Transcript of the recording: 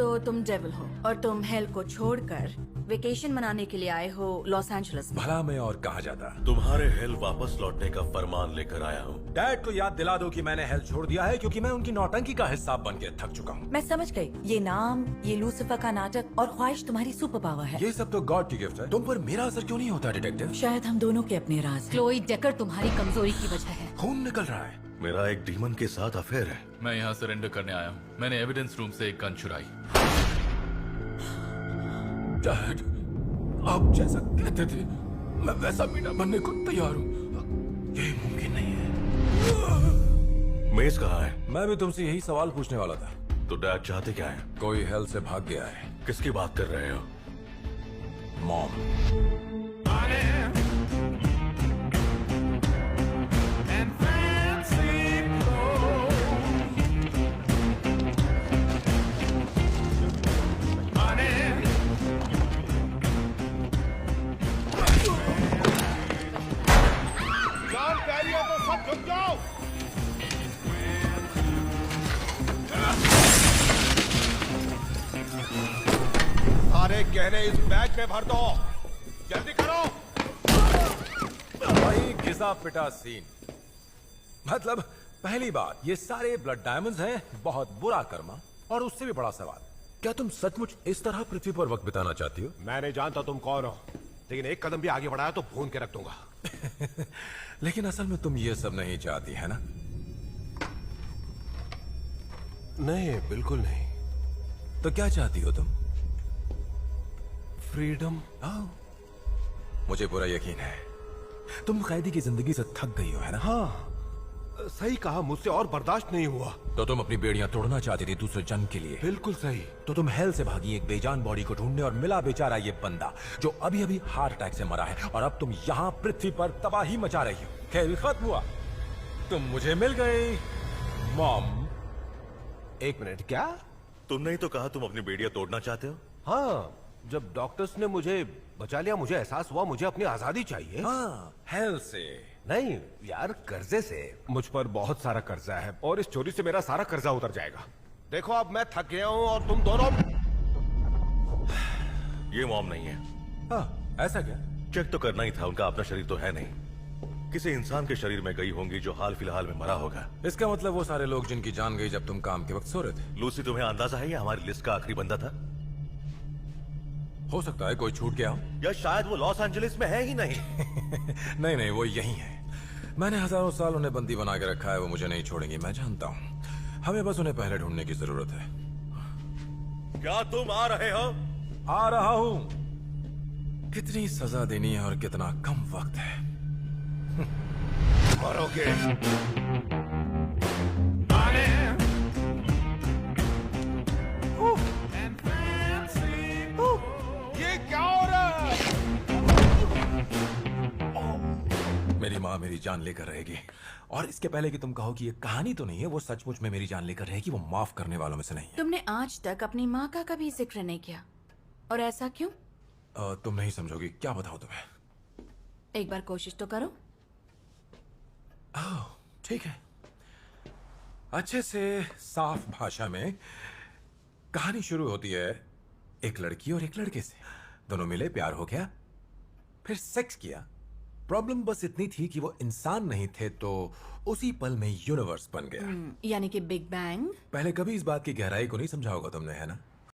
तो तुम डेविल हो और तुम हेल को छोड़कर वेकेशन मनाने के लिए आए हो लॉस एंजलिस में। भला मैं और कहाँ जाता। तुम्हारे हेल वापस लौटने का फरमान लेकर आया हूँ। डैड को याद दिला दो कि मैंने हेल छोड़ दिया है क्योंकि मैं उनकी नौटंकी का हिस्सा बन के थक चुका हूँ। मैं समझ गई, ये नाम, ये लूसिफर का नाटक और ख्वाहिश तुम्हारी सुपर पावर है। ये सब तो गॉड की गिफ्ट है। तुम पर मेरा असर क्यों नहीं होता डिटेक्टिव? शायद हम दोनों के अपने राज हैं। क्लोई डेकर तुम्हारी कमजोरी की वजह है। खून निकल रहा है। मेरा एक डीमन के साथ अफेयर है। मैं यहाँ सरेंडर करने आया हूँ। मैंने एविडेंस रूम से एक गन चुराई। डैड, आप जैसा कहते थे मैं वैसा मीना बनने को तैयार हूँ। ये मुमकिन नहीं है। मेज कहाँ है? मैं भी तुमसे यही सवाल पूछने वाला था। तो डैड चाहते क्या है? कोई हेल से भाग गया है। किसकी बात कर रहे हो? मॉम। सारे गहने इस बैग में भर दो, जल्दी करो। भाई घिसा पिटा सीन। मतलब पहली बात, ये सारे ब्लड डायमंड्स हैं। बहुत बुरा कर्मा। और उससे भी बड़ा सवाल, क्या तुम सचमुच इस तरह पृथ्वी पर वक्त बिताना चाहती हो? मैं नहीं जानता तुम कौन हो, लेकिन एक कदम भी आगे बढ़ाया तो भून के रख दूंगा। लेकिन असल में तुम ये सब नहीं चाहती है ना? नहीं, बिल्कुल नहीं। तो क्या चाहती हो तुम? फ्रीडम। मुझे पूरा यकीन है तुम कैदी की जिंदगी से थक गई हो, है ना? हाँ, सही कहा, मुझसे और बर्दाश्त नहीं हुआ। तो तुम अपनी बेड़ियां तोड़ना चाहती थी दूसरे जन्म के लिए। बिल्कुल सही। तो तुम हेल से भागी एक बेजान बॉडी को ढूंढने, और मिला बेचारा ये बंदा जो अभी अभी हार्ट अटैक से मरा है, और अब तुम यहाँ पृथ्वी पर तबाही मचा रही हो। खेल खत्म हुआ, तुम मुझे मिल गई मॉम। एक मिनट, क्या? तुमने ही तो कहा तुम अपनी बेड़ियां तोड़ना चाहते हो। हाँ, जब डॉक्टर्स ने मुझे बचा लिया, मुझे एहसास हुआ मुझे अपनी आजादी चाहिए। हाँ, हेल से नहीं यार, कर्जे से। मुझ पर बहुत सारा कर्जा है और इस चोरी से मेरा सारा कर्जा उतर जाएगा। देखो, अब मैं थक गया हूँ और तुम दोनों। ये मॉम नहीं है। हाँ, ऐसा क्या? चेक तो करना ही था, उनका अपना शरीर तो है नहीं। किसी इंसान के शरीर में गई होंगी जो हाल फिलहाल में मरा होगा। इसका मतलब वो सारे लोग जिनकी जान गई जब तुम काम के वक्त सो रहे थे। लूसी, तुम्हें अंदाजा है ये हमारी लिस्ट का आखिरी बंदा था? हो सकता है कोई छूट गया हो, या शायद वो लॉस एंजलिस में है ही नहीं। नहीं नहीं, वो यही है। मैंने हजारों साल उन्हें बंदी बना के रखा है। वो मुझे नहीं छोड़ेंगी, मैं जानता हूँ। हमें बस उन्हें पहले ढूंढने की जरूरत है। क्या तुम आ रहे हो? आ रहा हूँ। कितनी सजा देनी है और कितना कम वक्त है। मरोगे। ये क्या हो रहा है? मेरी माँ मेरी जान लेकर रहेगी, और इसके पहले कि तुम कहो कि ये कहानी तो नहीं है, वो सचमुच में मेरी जान लेकर रहेगी। वो माफ करने वालों में से नहीं है। तुमने आज तक अपनी माँ का कभी जिक्र नहीं किया, और ऐसा क्यों? तुम नहीं समझोगी, क्या बताऊं तुम्हें? एक बार कोशिश तो करो। ठीक है, अच्छे से साफ भाषा में कहानी शुरू होती है एक लड़की और एक लड़के से। दोनों मिले, प्यार हो गया, फिर सेक्स किया। प्रॉब्लम बस इतनी थी कि वो इंसान नहीं थे, तो उसी पल में यूनिवर्स बन गया। यानी कि बिग बैंग। पहले कभी इस बात की गहराई को नहीं समझा होगा तुमने, है ना?